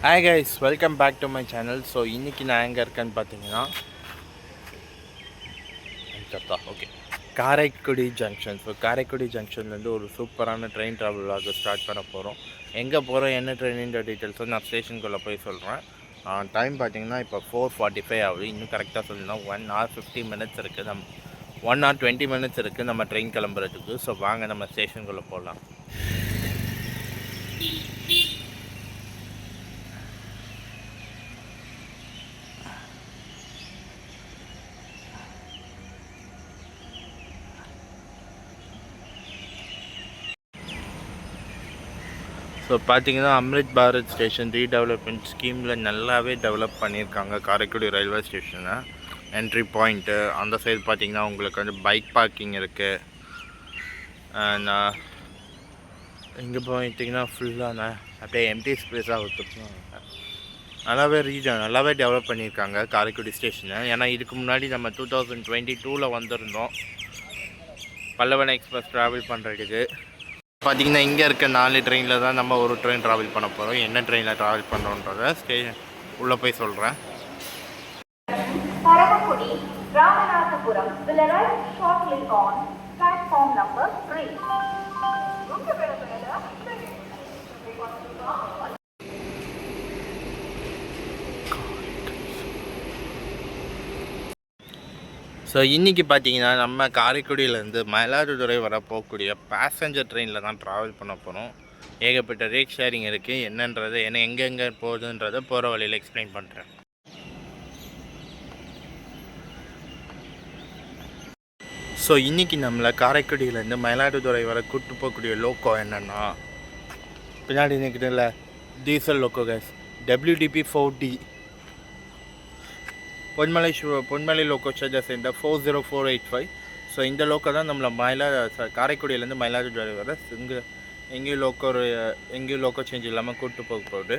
Hi guys, welcome back to my channel. So இன்றைக்கி நான் எங்கே இருக்கேன்னு பார்த்தீங்கன்னா okay Karaikudi junction. So Karaikudi ஜங்ஷன்லேருந்து ஒரு சூப்பரான ட்ரெயின் ட்ராவல் ஸ்டார்ட் பண்ண போகிறோம். எங்கே போகிறோம், என்ன ட்ரெயினின்ற டீட்டெயில்ஸும் நான் ஸ்டேஷனுக்குள்ளே போய் சொல்கிறேன். டைம் பார்த்தீங்கன்னா இப்போ 4:45 ஆகுது. இன்னும் கரெக்டாக சொல்லணும்னா 1 hour 50 minutes இருக்குது. 1 hour 20 minutes இருக்குது நம்ம ட்ரெயின் கிளம்புறதுக்கு. ஸோ வாங்க நம்ம ஸ்டேஷனுக்குள்ளே போகலாம். ஸோ பார்த்தீங்கன்னா அம்ரித் பாரத் ஸ்டேஷன் ரீடெவலப்மெண்ட் ஸ்கீமில் நல்லாவே டெவலப் பண்ணியிருக்காங்க காரைக்குடி ரயில்வே ஸ்டேஷனை. என்ட்ரி பாயிண்ட்டு அந்த சைடு பார்த்தீங்கன்னா உங்களுக்கு வந்து பைக் பார்க்கிங் இருக்குது. நான் இங்கே போயிட்டிங்கன்னா ஃபுல்லாக அப்படியே எம்டி ஸ்பேஸாக விட்டுருக்கோம். நல்லாவே டெவலப் பண்ணியிருக்காங்க காரைக்குடி ஸ்டேஷனை. ஏன்னா இதுக்கு முன்னாடி நம்ம 2022 வந்திருந்தோம் பல்லவன் எக்ஸ்பிரஸ் ட்ராவல் பண்ணுறதுக்கு. பார்த்தீங்கன்னா இங்கே இருக்க 4 ட்ரெயினில் தான் நம்ம ஒரு ட்ரெயின் ட்ராவல் பண்ண போகிறோம். என்ன ட்ரெயினில் ட்ராவல் பண்ணுறோன்றத உள்ளே போய் சொல்கிறேன். Paramakudi Ramanathapuram will arrive shortly on platform number 3. So இன்றைக்கி பார்த்தீங்கன்னா நம்ம காரைக்குடியிலேருந்து மயிலாடுதுறை வர போகக்கூடிய பேசஞ்சர் ட்ரெயினில் தான் ட்ராவல் பண்ண போகிறோம். ஏகப்பட்ட ரேட் ஷேரிங் இருக்குது. என்னன்றது எங்கெங்கே போகுதுன்றதை போகிற வழியில் எக்ஸ்பிளைன் பண்ணுறேன். ஸோ இன்றைக்கி நம்மளை காரைக்குடியிலேருந்து மயிலாடுதுறை வர கூட்டு போகக்கூடிய லோக்கோ என்னென்னா பின்னாடி நிற்கிதுல டீசல் லோக்கோ கேஸ் WDP-4D Ponmalai loco charges centre 40485. So இந்த லோக்கோ தான் நம்மளை காரைக்குடியிலேருந்து மயிலாடுதுறை வர எங்கேயும் லோக்கோ சேஞ்ச் இல்லாமல் கூப்பிட்டு போக போகுது.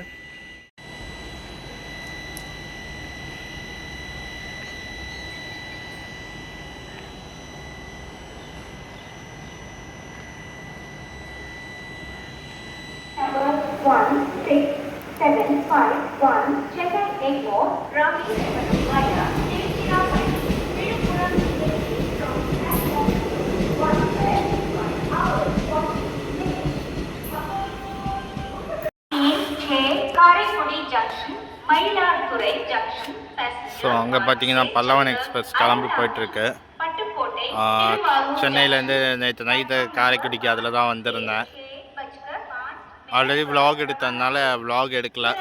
ஸோ அங்கே பார்த்தீங்கன்னா பல்லவன் எக்ஸ்பிரஸ் கிளம்பி போயிட்டுருக்கு. சென்னையிலேருந்து நேற்று நைட்டு காரைக்குடிக்கு அதில் தான் வந்திருந்தேன். ஆல்ரெடி விலாக் எடுத்ததுனால விலாக் எடுக்கலை.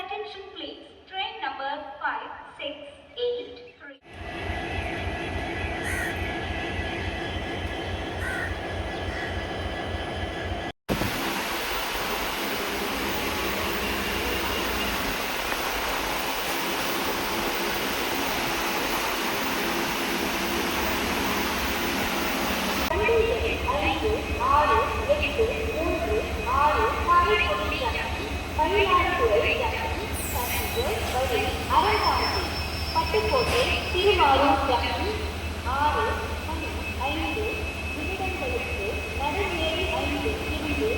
பட்டுக்கோட்டை திருவாரூர் ஜங்ஷன் 6:05 நிமிடங்களுக்கு நடுநேரி 5 இருந்து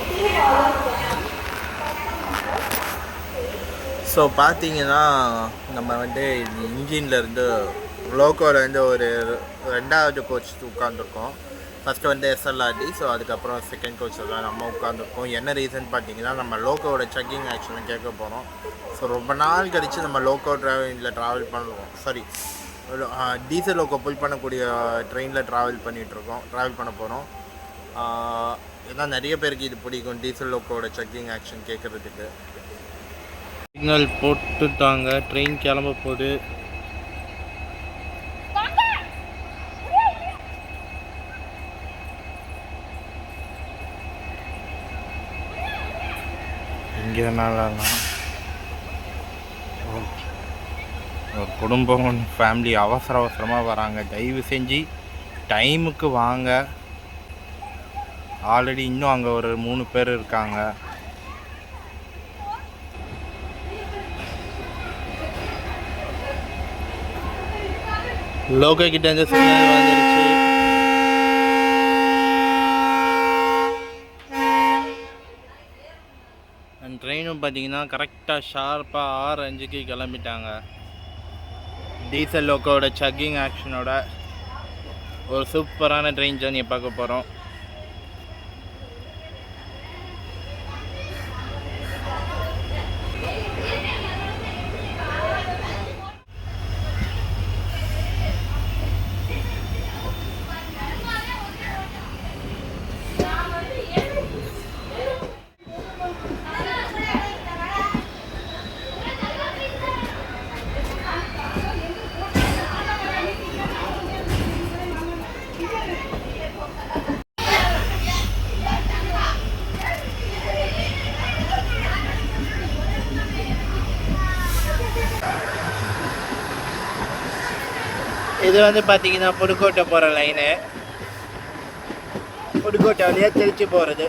திருவாரூர் ஜங்ஷன். ஸோ பார்த்தீங்கன்னா நம்ம வந்து இன்ஜின்லேருந்து லோக்கோலேருந்து ஒரு 2வது கோச் உட்காந்துருக்கோம். ஃபஸ்ட்டு வந்து SLRD. ஸோ அதுக்கப்புறம் செகண்ட் கோச்சில் தான் நம்ம உட்காந்துருக்கோம். என்ன ரீசன் பார்த்தீங்கன்னா நம்ம லோக்கோவோட செக்கிங் ஆக்ஷன் கேட்க போகிறோம். ஸோ ரொம்ப நாள் கழித்து நம்ம லோக்கோ ட்ராவலிங்கில் ட்ராவல் பண்ணுவோம். டீசல் லோக்கோ புல் பண்ணக்கூடிய ட்ரெயினில் ட்ராவல் பண்ண போகிறோம். ஏன்னா நிறைய பேருக்கு இது பிடிக்கும், டீசல் லோக்கோவோட செக்கிங் ஆக்ஷன் கேட்குறதுக்கு. சிக்னல் போட்டுட்டாங்க, ட்ரெயின் கிளம்ப போகுது. இங்கேனாலாம் ஒரு குடும்பம் ஃபேமிலி அவசரமாக வராங்க. தயவு செஞ்சு டைமுக்கு வாங்க. ஆல்ரெடி இன்னும் அங்கே ஒரு 3 பேர் இருக்காங்க. லோக்கோ கிட்ட இருந்து சிக்னல் வந்துருச்சு. ட்ரெயினும் பார்த்தீங்கன்னா கரெக்டாக ஷார்ப்பாக 6:05க்கு கிளம்பிட்டாங்க. டீசல் லோக்கோட சக்கிங் ஆக்ஷனோட ஒரு சூப்பரான ட்ரெயின் ஜேர்னியை பார்க்க போகிறோம். இது வந்து பார்த்தீங்கன்னா புதுக்கோட்டை போகிற லைனு. புதுக்கோட்டை வழியாக திருச்சி போகிறது.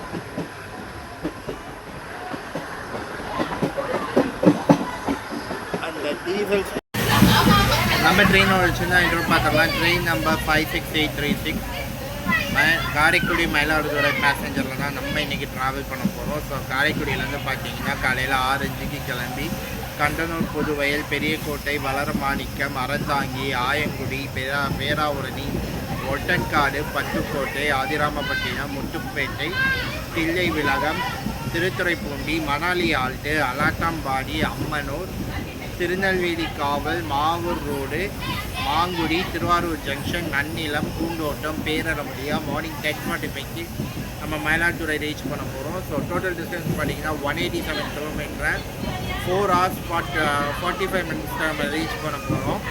அந்த டீசல் நம்ம ட்ரெயினோட சின்ன இன்ட்ரோ பார்த்துடலாம். ட்ரெயின் நம்பர் 56836 காரைக்குடி மயிலாடுதுறை பேசஞ்சரில் தான் நம்ம இன்றைக்கி ட்ராவல் பண்ண போகிறோம். ஸோ காரைக்குடியிலேருந்து பார்த்தீங்கன்னா காலையில் 6:05க்கு கிளம்பி கண்டனூர், புதுவயல், பெரியக்கோட்டை, வளரமாணிக்கம், அறந்தாங்கி, ஆயங்குடி, பேராவூரணி, ஒட்டன்காடு, பட்டுக்கோட்டை, ஆதிராமப்பட்டினம், முத்துப்பேட்டை, தில்லை விலகம், திருத்துறைப்பூண்டி, மணாலி ஆல்ட்டு, அலாட்டாம்பாடி, அம்மனூர், திருநெல்வேலி காவல், மாவூர் ரோடு, மாங்குடி, திருவாரூர் ஜங்ஷன், நன்னிலம், பூந்தோட்டம், பேரரமுடியா. மார்னிங் 10:45க்கு நம்ம மயிலாடுதுறை ரீச் பண்ண போகிறோம். ஸோ டோட்டல் டிஸ்டன்ஸ் பார்த்தீங்கன்னா 187 கிலோமீட்டர், 4 hours 45 minutes நம்ம ரீச் பண்ண போகிறோம்.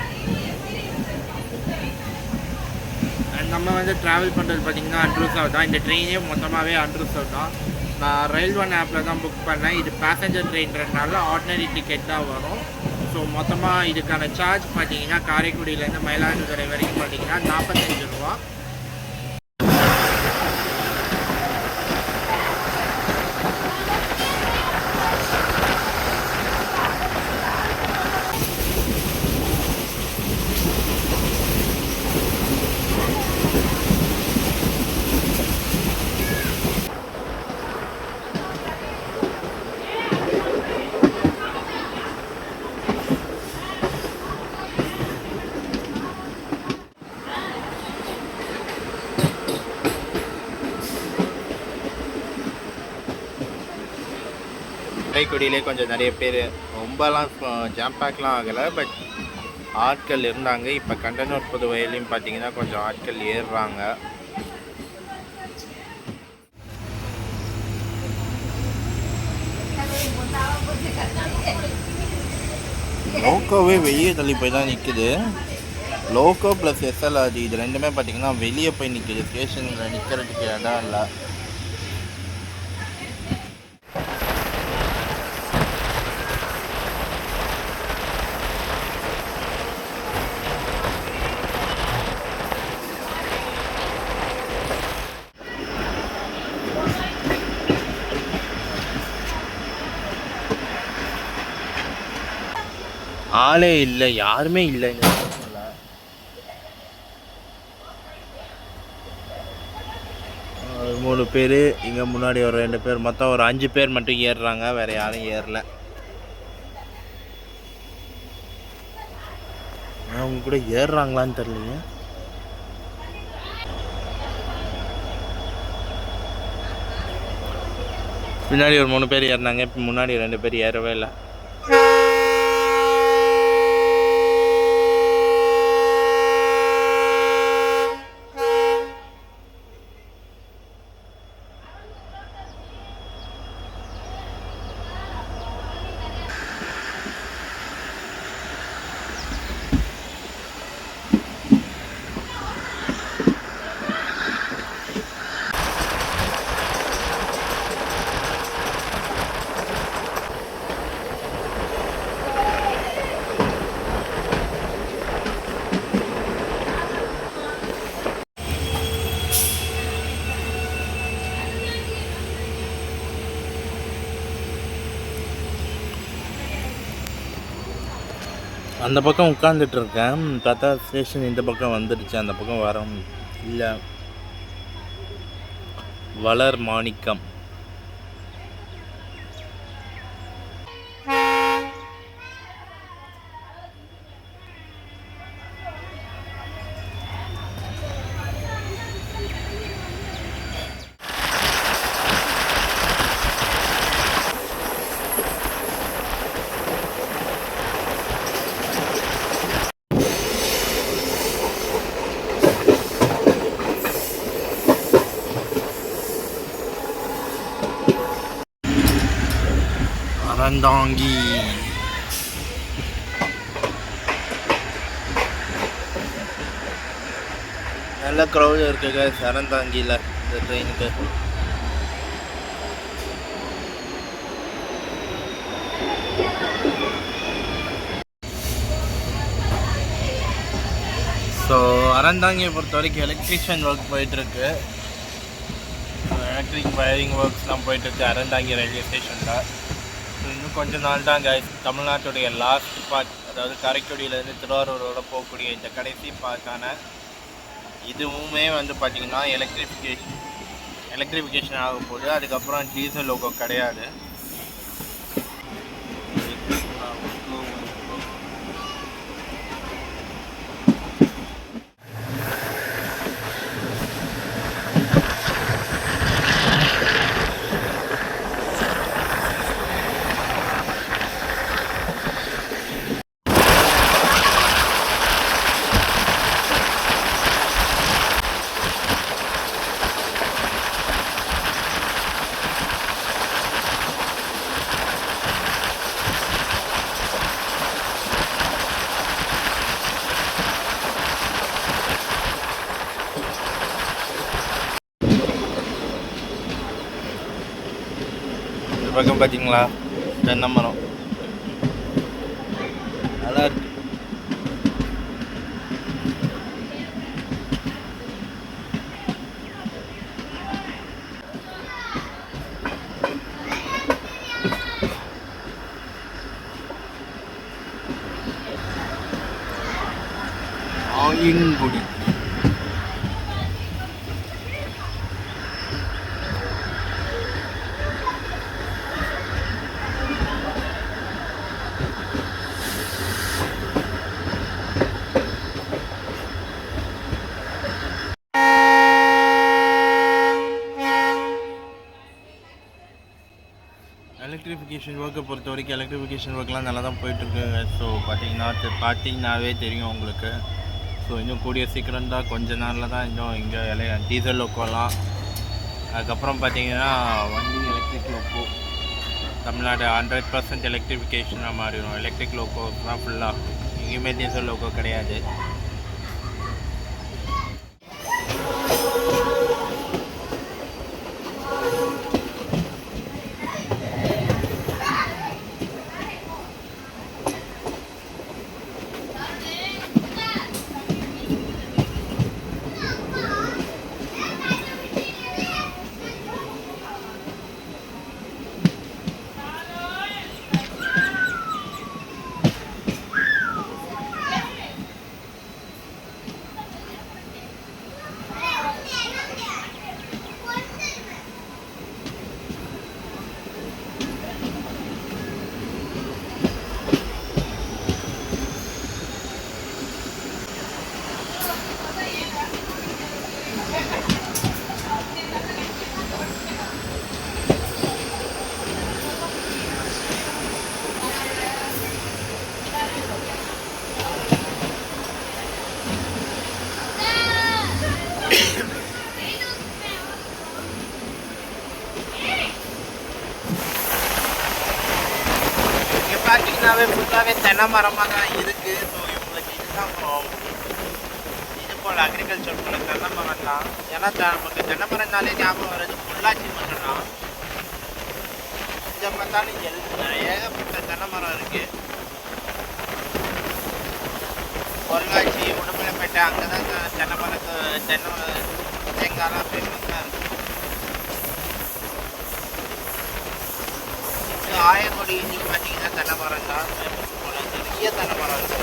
அண்ட் நம்ம வந்து ட்ராவல் பண்ணுறது பார்த்திங்கன்னா அன்ரிசர்வ் தான். இந்த ட்ரெயினே மொத்தமாகவே அன்ரிசர்வ் தான். நான் ரயில்வே ஆப்பில் தான் புக் பண்ணேன். இது பேசஞ்சர் ட்ரெயின்றதுனால ஆர்டினரி டிக்கெட் தான் வரும். ஸோ மொத்தமாக இதுக்கான சார்ஜ் பார்த்தீங்கன்னா காரைக்குடியிலேருந்து மயிலாடுதுறை வரைக்கும் பார்த்தீங்கன்னா 45 ரூபா. காரைக்குடியிலே கொஞ்சம் நிறைய பேர், ரொம்பலாம் ஜாம் பேக்லாம் ஆகலை, பட் ஆட்கள் இருந்தாங்க. இப்போ கண்டனூர், புதுவயலையும் பார்த்தீங்கன்னா கொஞ்சம் ஆட்கள் ஏறுறாங்க. லோக்கோவே வெளியே தள்ளி போய் தான் நிற்குது. லோக்கோ ப்ளஸ் எஸ்எல்ஆர்டி இது ரெண்டுமே பார்த்தீங்கன்னா வெளியே போய் நிற்குது. ஸ்டேஷனில் நிற்கிறதுக்கு இடம் இல்லை. ஆளே இல்லை, யாருமே இல்லை இந்த ஸ்டேஷனில். ஒரு 3 பேர், இங்கே முன்னாடி ஒரு 2 பேர், மொத்தம் ஒரு 5 பேர் மட்டும் ஏறுறாங்க. வேறு யாரும் ஏறல. அவங்க கூட ஏறுறாங்களான்னு தெரியலைங்க. பின்னாடி ஒரு 3 பேர் ஏறினாங்க. இப்போ முன்னாடி 2 பேர் ஏறவே இல்லை. அந்த பக்கம் உட்காந்துட்டு இருக்கேன். பார்த்தா ஸ்டேஷன் இந்த பக்கம் வந்துடுச்சு. அந்த பக்கம் வர இல்லை. வளர் மாணிக்கம் அறந்தாங்கி. நல்ல க்ரௌடு இருக்குங்க அறந்தாங்கியில் இந்த ட்ரெயினுக்கு. ஸோ அறந்தாங்கியை பொறுத்த வரைக்கும் எலக்ட்ரிஷியன் ஒர்க் போயிட்டுருக்கு. எலக்ட்ரிக் வயரிங் ஒர்க்ஸ்லாம் போயிட்டுருக்கு அறந்தாங்கி ரயில்வே ஸ்டேஷனில். ஸோ இன்னும் கொஞ்ச நாள் தான் கைஸ் தமிழ்நாட்டுடைய லாஸ்ட் பார்ட், அதாவது காரைக்குடியிலேருந்து திருவாரூரோட போகக்கூடிய இந்த கடைசி பார்ட்டான இதுவுமே வந்து பார்த்திங்கன்னா எலக்ட்ரிஃபிகேஷன் ஆகும் போது அதுக்கப்புறம் டீசல் லோகோ கிடையாது. பக்கம் பார்த்தீங்களா தென்னை மரம் நல்லா இருக்கு. ஆயின்குடி எலக்ட்ரிஃபிகேஷன் ஒர்க்கை பொறுத்த வரைக்கும் எலக்ட்ரிஃபிகேஷன் ஒர்க்லாம் நல்லா தான் போயிட்டுருக்கு. ஸோ பார்த்தீங்கன்னாவே தெரியும் உங்களுக்கு. ஸோ இன்னும் கூடிய சீக்கிரம் தான், கொஞ்ச நாளில் தான் இன்னும் இங்கே டீசல் லோக்கோலாம். அதுக்கப்புறம் பார்த்தீங்கன்னா வண்டி எலக்ட்ரிக் லோக்கோ தமிழ்நாடு 100% எலக்ட்ரிஃபிகேஷனாக மாறிடும். எலக்ட்ரிக் லோக்கோஸ்லாம் ஃபுல்லாக எங்கேயுமே டீசல் லோக்கோ கிடையாது. பார்த்தீங்கன்னாவே ஃபுல்லாகவே தென்னை மரமாக தான் இருக்குது. ஸோ இவங்களுக்கு இதுதான் இது போல் அக்ரிகல்ச்சர் போல் தென்னை மரம் தான். ஏன்னா நமக்கு தென்னை மரம்னாலே ஞாபகம் வர்றது பொள்ளாச்சி மட்டும்தான். இதை பார்த்தாலும் ஏகப்பட்ட தென்னை மரம் இருக்குது. பொள்ளாச்சி உடுமலைப்பேட்டை அங்கே தான் தென்னை தேங்காய்லாம் ஃபேமஸாக இருக்குது. ஆயங்குடி இன்னைக்கு பார்த்தீங்கன்னா தென்னை மரம் தான் ஃபேமஸ் போல். நிறைய தென்னை மரம் இருக்குது.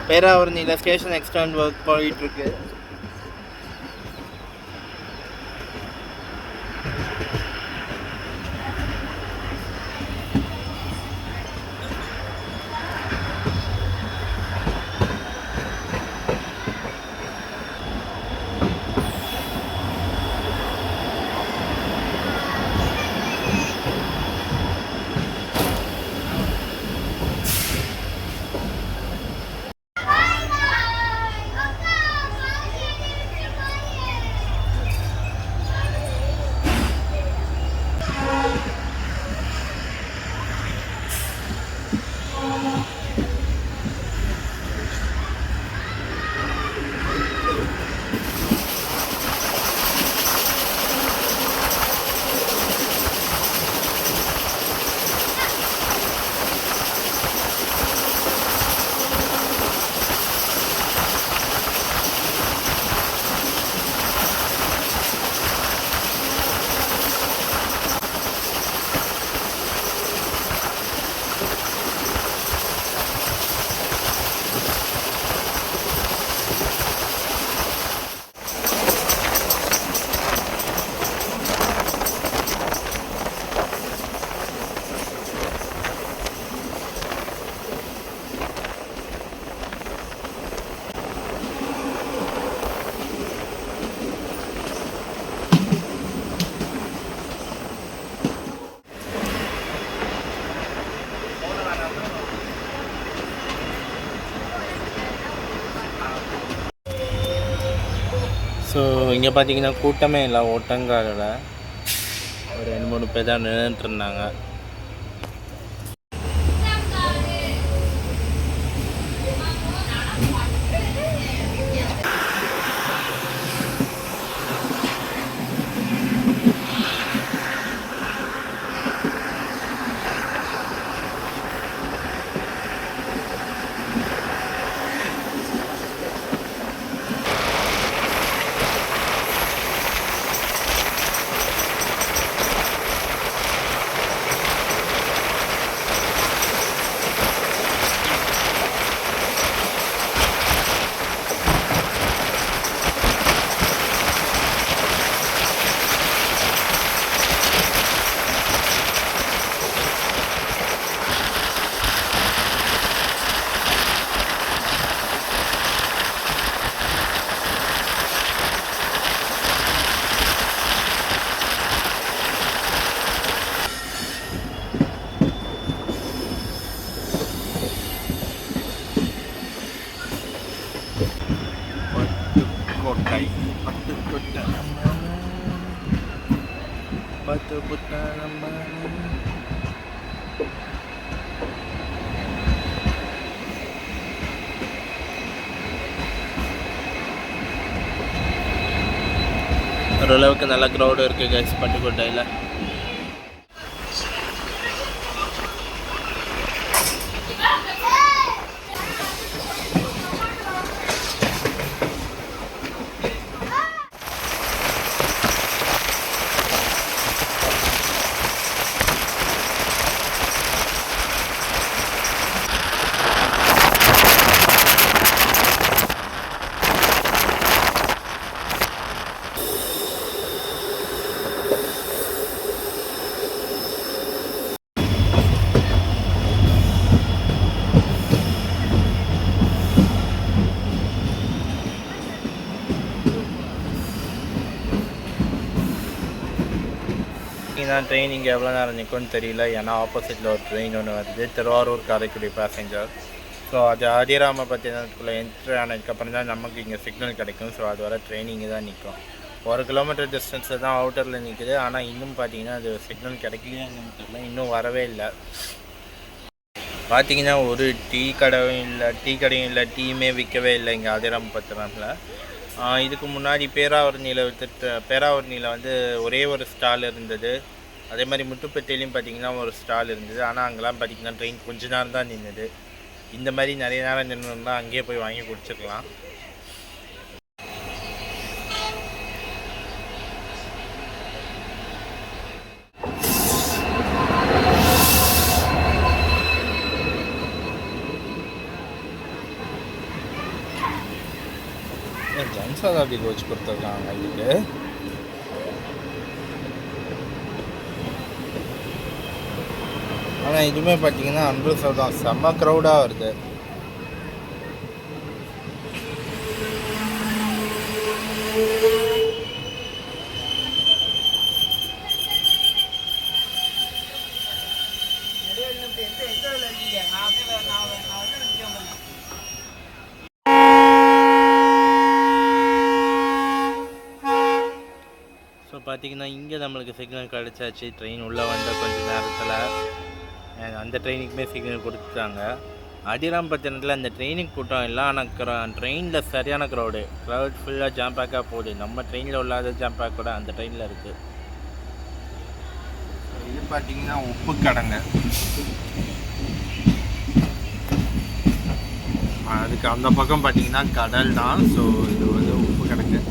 பேராவூர்ணியில் ஸ்டேஷன் எக்ஸ்டெண்ட் ஒர்க் போயிட்டுருக்கு. ஸோ இங்கே பார்த்தீங்கன்னா கூட்டமே இல்லை, ஒட்டங்காலில் ஒரு 2-3 பேர் தான் நின்றுட்டு இருந்தாங்க. ஓரளவுக்கு நல்ல க்ரௌடு இருக்குது கைஸ் பட்டுக்கோட்டையில். பார்த்தீங்கன்னா ட்ரெயின் இங்கே எவ்வளோ நேரம் நிற்கும்னு தெரியல. ஏன்னா ஆப்போசிட்டில் ஒரு ட்ரெயின் ஒன்று வருது, திருவாரூர் காரைக்குடி பேசஞ்சர். ஸோ அது அதிராமபத்தினத்துக்குள்ளே என்ட்ரி ஆனதுக்கப்புறம் தான் நமக்கு இங்கே சிக்னல் கிடைக்கும். ஸோ அது வர ட்ரெயின் இங்கே தான் நிற்கும். 1 கிலோமீட்டர் டிஸ்டன்ஸில் தான் அவுட்டரில் நிற்குது. ஆனால் இன்னும் பார்த்தீங்கன்னா அது சிக்னல் கிடைக்கலையே என்னன்னு தெரியல, இன்னும் வரவே இல்லை. பார்த்தீங்கன்னா ஒரு டீ கடையும் இல்லை, டீயுமே விற்கவே இல்லை இங்கே அதிராமபத்தினத்தில். இதுக்கு முன்னாடி பேராவூர்ணியில் வந்து ஒரே ஒரு ஸ்டால் இருந்தது. அதே மாதிரி முத்துப்பேட்டையிலையும் பார்த்திங்கன்னா ஒரு ஸ்டால் இருந்தது. ஆனால் அங்கெல்லாம் பார்த்திங்கன்னா ட்ரெயின் கொஞ்ச நேரம் தான் நின்றுது. இந்த மாதிரி நிறைய நேரம் நின்றுனா அங்கேயே போய் வாங்கி குடிச்சிக்கலாம். ஜன்சதாப்தி கோச் கொடுத்துருக்காங்க இதுக்கு. ஆனால் இதுவுமே பார்த்தீங்கன்னா அன்ரிசர்வ் தான், செம்ம க்ரௌடாக வருது. ஸோ பார்த்தீங்கன்னா இங்கே நம்மளுக்கு சிக்னல் கிடச்சாச்சு. ட்ரெயின் உள்ளே வந்த கொஞ்சம் நேரத்தில் அந்த ட்ரெயினுக்குமே சிக்னல் கொடுத்துட்டாங்க. அதிராம்பட்டினத்தில் அந்த ட்ரெயினுக்கு கூட்டம் இல்லை, ஆனால் ட்ரெயினில் சரியான க்ரௌடு ஃபுல்லாக ஜாம் பேக்காக போகுது. நம்ம ட்ரெயினில் இல்லாத ஜாம் பேக் கூட அந்த ட்ரெயினில் இருக்குது. இது பார்த்தீங்கன்னா உப்பு கடங்க, அதுக்கு அந்த பக்கம் பார்த்தீங்கன்னா கடல் தான். ஸோ இது வந்து உப்பு கடங்கு.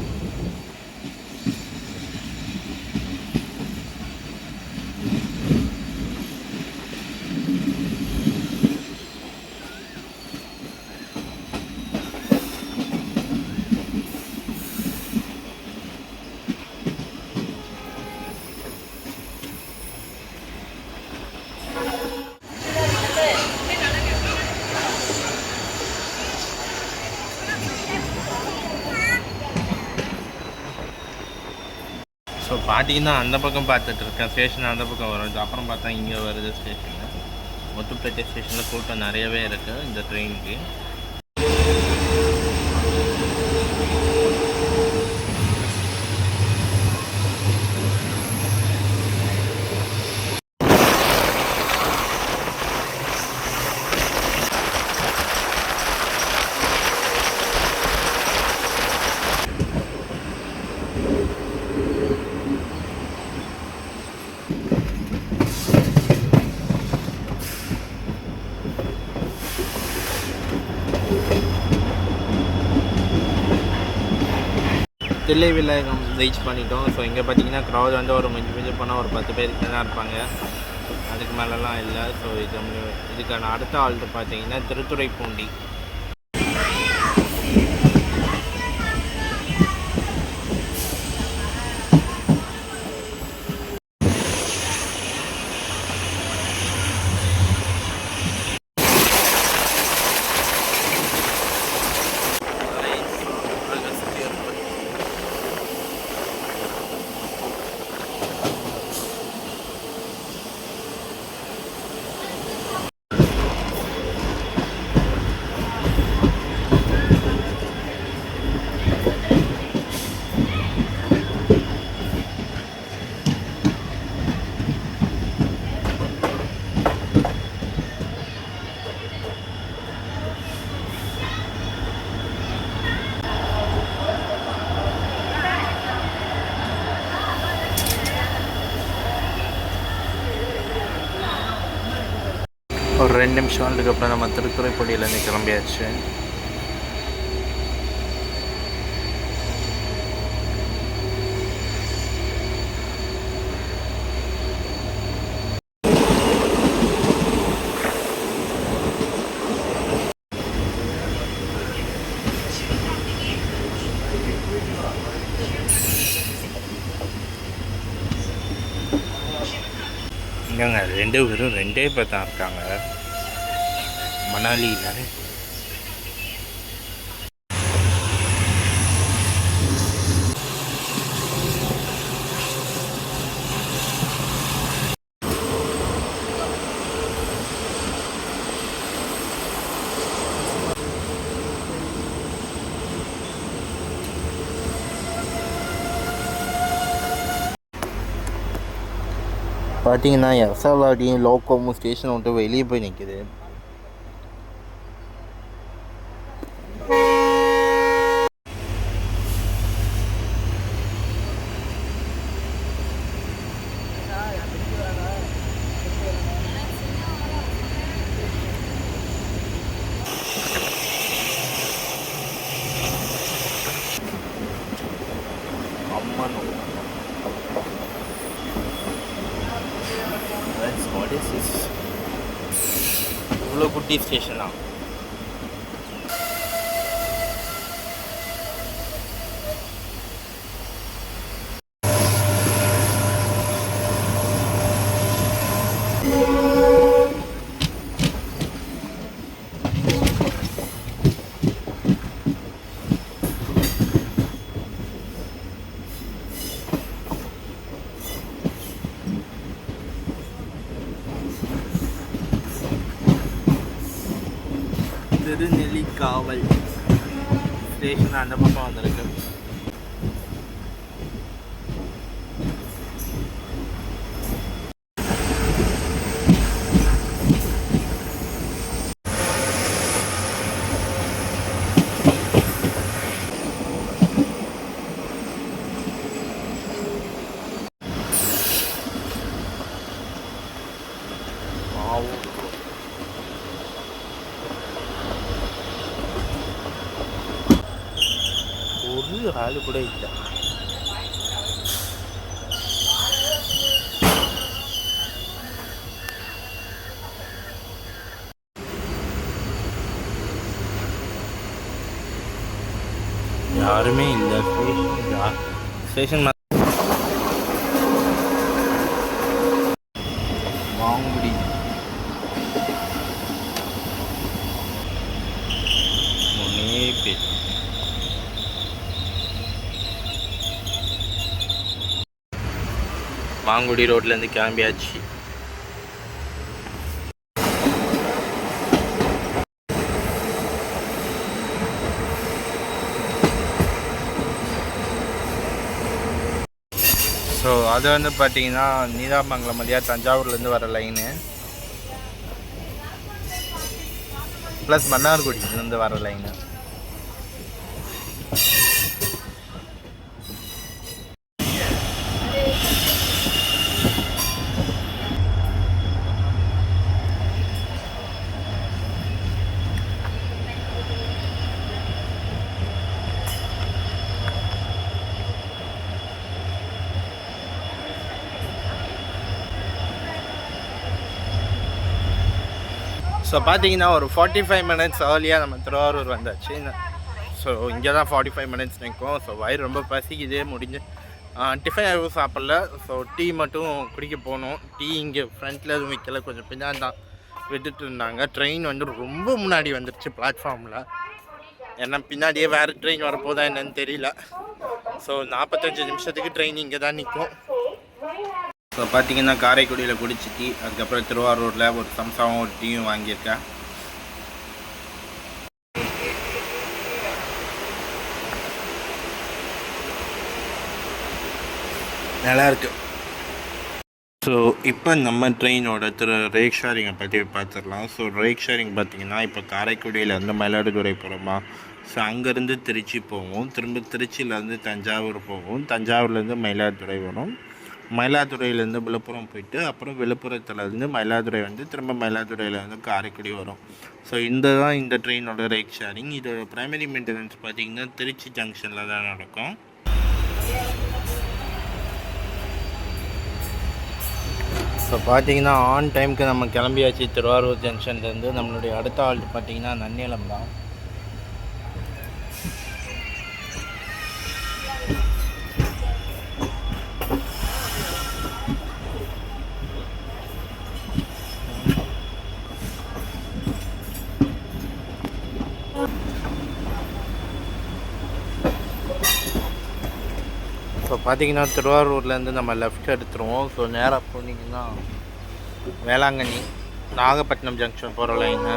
ஸோ பார்த்தீங்கன்னா அந்த பக்கம் பார்த்துட்ருக்கேன், ஸ்டேஷன் அந்த பக்கம் வருது. அப்புறம் பார்த்தா இங்கே வருது ஸ்டேஷனு. முத்துப்பேட்டை ஸ்டேஷனில் கூட்டம் நிறையவே இருக்குது இந்த ட்ரெயினுக்கு. தில்லை விநாயகம் ரீச் பண்ணிட்டோம். ஸோ இங்கே பார்த்தீங்கன்னா க்ரௌட் வந்து ஒரு மிஞ்சி போனால் ஒரு 10 பேருக்கு தான் இருப்பாங்க, அதுக்கு மேலெலாம் இல்லை. ஸோ இதுக்கான அடுத்த ஆல்ட்டு பார்த்தீங்கன்னா திருத்துறைப்பூண்டி. ஒரு 2 நிமிஷம் அதுக்கப்புறம் நம்ம திருத்துறைப்பூண்டியிலேருந்து கிளம்பியாச்சு. இங்கேங்க 2 பேரும் 2 பேர் தான் இருக்காங்க மணாலியில். பார்த்தீங்கன்னா எஸ்எல்ஆர்டியும் லோக்கோமும் ஸ்டேஷனை விட்டு வெளியே போய் நிற்குது. இவ்வளோ குட்டி ஸ்டேஷன் தான். காவல் ஸ்டேஷன் அந்த பக்கம் வந்திருக்கு. ஒரு ஆள் கூட இல்லை. யாருமே இல்லை. ஸ்டேஷன் மாங்குடி பேர். மாங்குடி ரோட்லேருந்து கிளம்பியாச்சு. ஸோ அது வந்து பார்த்தீங்கன்னா நீடாமங்கலம் வழியாக தஞ்சாவூர்லேருந்து வர லைனு, ப்ளஸ் மன்னார்குடியிலேருந்து வர லைனு. ஸோ பார்த்தீங்கன்னா ஒரு 45 மினிட்ஸ் ஏர்லியாக நம்ம திருவாரூர் வந்தாச்சு. ஸோ இங்கே தான் 45 மினிட்ஸ் நிற்கும். ஸோ வயிறு ரொம்ப பசிக்குதே, முடிஞ்சு டிஃபன் எதுவும் சாப்பிடல. ஸோ டீ மட்டும் குடிக்க போகணும். டீ இங்கே ஃப்ரண்ட்டில் எதுவும் விற்கல, கொஞ்சம் பின்னாடி தான் விட்டுட்டு இருந்தாங்க. ட்ரெயின் வந்து ரொம்ப முன்னாடி வந்துருச்சு பிளாட்ஃபார்மில். ஏன்னா பின்னாடியே வேறு ட்ரெயின் வரப்போதா என்னன்னு தெரியல. ஸோ 45 நிமிஷத்துக்கு ட்ரெயின் இங்கே தான் நிற்கும். ஸோ பார்த்தீங்கன்னா காரைக்குடியில் குடிச்சு டீ, அதுக்கப்புறம் திருவாரூரில் ஒரு சம்சாவும் ஒரு டீயும் வாங்கியிருக்கேன். நல்லாயிருக்கு. ஸோ இப்போ நம்ம ட்ரெயினோட ரேக் ஷேரிங்கை பற்றி பார்த்துடலாம். ஸோ ரேக் ஷேரிங் பார்த்திங்கன்னா இப்போ காரைக்குடியிலேருந்து மயிலாடுதுறை போகிறோமா, ஸோ அங்கேருந்து திருச்சி போவோம், திரும்ப திருச்சியிலேருந்து தஞ்சாவூர் போவோம், தஞ்சாவூர்லேருந்து மயிலாடுதுறை வரும், மயிலாடுதுறையிலேருந்து விழுப்புரம் போயிட்டு அப்புறம் விழுப்புரத்துலேருந்து மயிலாடுதுறை வந்து திரும்ப மயிலாடுதுறையிலேருந்து காரைக்குடி வரும். ஸோ இந்த ட்ரெயினோட ரேக் ஷேரிங். இது ப்ரைமரி மெயின்டெனன்ஸ் பார்த்திங்கன்னா திருச்சி ஜங்ஷனில் தான் நடக்கும். ஸோ பார்த்திங்கன்னா ஆன் டைமுக்கு நம்ம கிளம்பியாச்சு திருவாரூர் ஜங்ஷன்லேருந்து. நம்மளுடைய அடுத்த ஆல்ட்டு பார்த்திங்கன்னா நன்னிலம் தான். ஸோ பார்த்திங்கன்னா திருவாரூர்லேருந்து நம்ம லெஃப்ட் எடுத்துருவோம். ஸோ நேராக போனீங்கன்னா வேளாங்கண்ணி நாகப்பட்டினம் ஜங்ஷன் போகிற லைனு.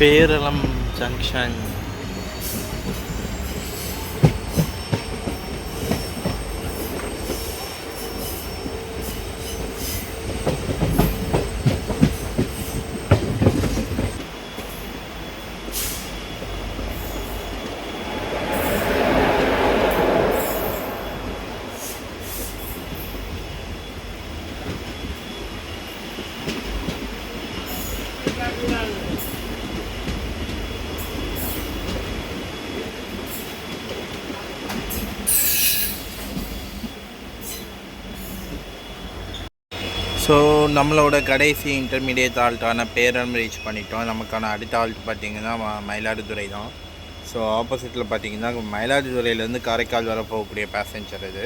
பேரளம் ஜங்ஷன். ஸோ நம்மளோட கடைசி இன்டர்மீடியட் ஆல்ட்டான பேரம் ரீச் பண்ணிட்டோம். நமக்கான அடுத்த ஆல்ட் பார்த்திங்கன்னா மயிலாடுதுறை தான். ஸோ ஆப்போசிட்டில் பார்த்திங்கன்னா மயிலாடுதுறையிலேருந்து காரைக்கால் வர போகக்கூடிய பேசஞ்சர் இது.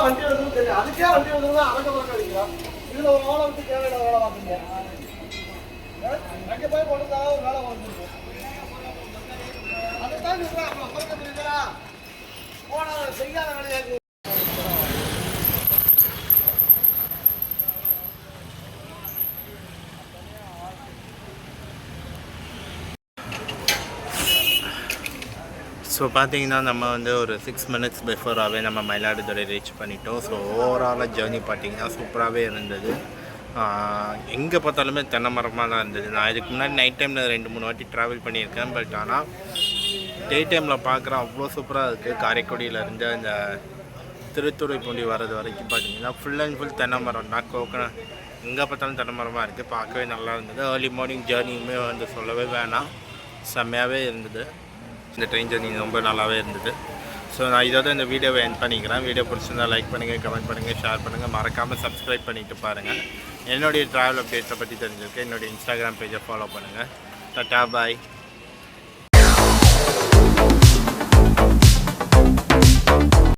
வண்டி எடுக்கணும் தெரியும். அதுக்கே வண்டி எடுக்கணும் அழக பழக்கம் அடிக்கிறோம். இதுல ஒரு வேலை விட்டு தேவையான வேலை பார்க்குங்க. அங்கே போய் கொண்டு தான் ஒரு வேலை வந்துருக்கு. அதுதான் சொல்றேன். அப்புறம் பழக்கம் தெரியுங்களா போன செய்யாத வேலையாக. ஸோ பார்த்தீங்கன்னா நம்ம வந்து ஒரு 6 minutes பிஃபோராகவே நம்ம மயிலாடுதுறை ரீச் பண்ணிட்டோம். ஸோ ஓவராலாக ஜேர்னி பார்த்திங்கன்னா சூப்பராகவே இருந்தது. எங்கே பார்த்தாலுமே தென்னை மரமாக தான் இருந்தது. நான் இதுக்கு முன்னாடி நைட் டைமில் 2-3 வாட்டி ட்ராவல் பண்ணியிருக்கேன். பட் ஆனால் டே டைமில் பார்க்குறேன் அவ்வளோ சூப்பராக இருக்குது. காரைக்குடியிலேருந்து அந்த திருத்துறைப்பூண்டி வர்றது வரைக்கும் பார்த்திங்கன்னா ஃபுல் அண்ட் ஃபுல் தென்னை மரம் தான். கோகனட் எங்கே பார்த்தாலும் தென்னை மரமாக இருக்குது. பார்க்கவே நல்லா இருந்தது. ஏர்லி மார்னிங் ஜேர்னியுமே வந்து சொல்லவே வேணாம், செம்மையாகவே இருந்தது. இந்த ட்ரெயின் ஜர்னி ரொம்ப நல்லாவே இருந்தது. ஸோ நான் இதோட இந்த வீடியோவை எண்ட் பண்ணிக்கிறேன். வீடியோ பிடிச்சிருந்தால் லைக் பண்ணுங்கள், கமெண்ட் பண்ணுங்கள், ஷேர் பண்ணுங்கள். மறக்காமல் சப்ஸ்கிரைப் பண்ணிவிட்டு பாருங்கள். என்னுடைய ட்ராவல் அப்டேட்ஸை பற்றி தெரிஞ்சுக்க என்னுடைய இன்ஸ்டாகிராம் பேஜை ஃபாலோ பண்ணுங்கள். டாடா பாய்.